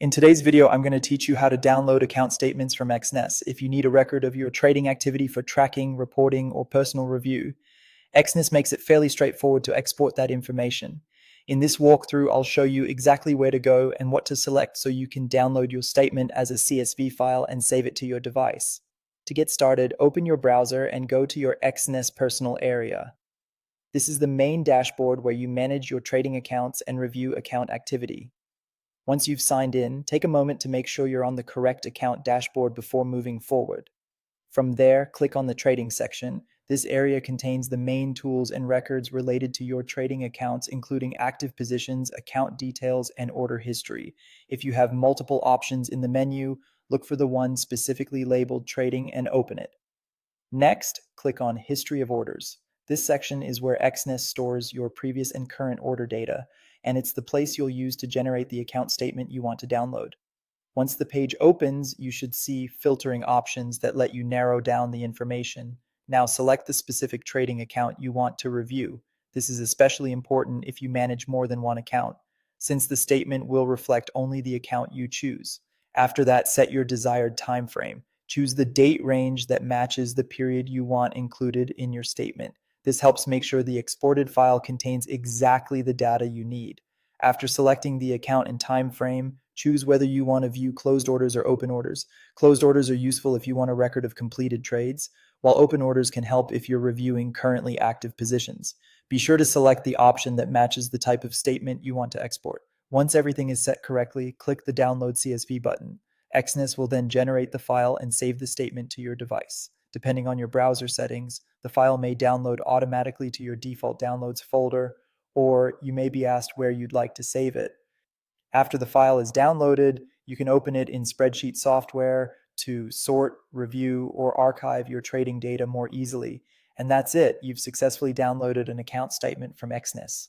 In today's video, I'm going to teach you how to download account statements from Exness if you need a record of your trading activity for tracking, reporting, or personal review. Exness makes it fairly straightforward to export that information. In this walkthrough, I'll show you exactly where to go and what to select so you can download your statement as a CSV file and save it to your device. To get started, open your browser and go to your Exness personal area. This is the main dashboard where you manage your trading accounts and review account activity. Once you've signed in, take a moment to make sure you're on the correct account dashboard before moving forward. From there, click on the Trading section. This area contains the main tools and records related to your trading accounts, including active positions, account details, and order history. If you have multiple options in the menu, look for the one specifically labeled Trading and open it. Next, click on History of Orders. This section is where Exness stores your previous and current order data, and it's the place you'll use to generate the account statement you want to download. Once the page opens, you should see filtering options that let you narrow down the information. Now select the specific trading account you want to review. This is especially important if you manage more than one account, since the statement will reflect only the account you choose. After that, set your desired time frame. Choose the date range that matches the period you want included in your statement. This helps make sure the exported file contains exactly the data you need. After selecting the account and time frame, choose whether you want to view closed orders or open orders. Closed orders are useful if you want a record of completed trades, while open orders can help if you're reviewing currently active positions. Be sure to select the option that matches the type of statement you want to export. Once everything is set correctly, click the Download CSV button. Exness will then generate the file and save the statement to your device. Depending on your browser settings, the file may download automatically to your default downloads folder, or you may be asked where you'd like to save it. After the file is downloaded, you can open it in spreadsheet software to sort, review, or archive your trading data more easily. And that's it. You've successfully downloaded an account statement from Exness.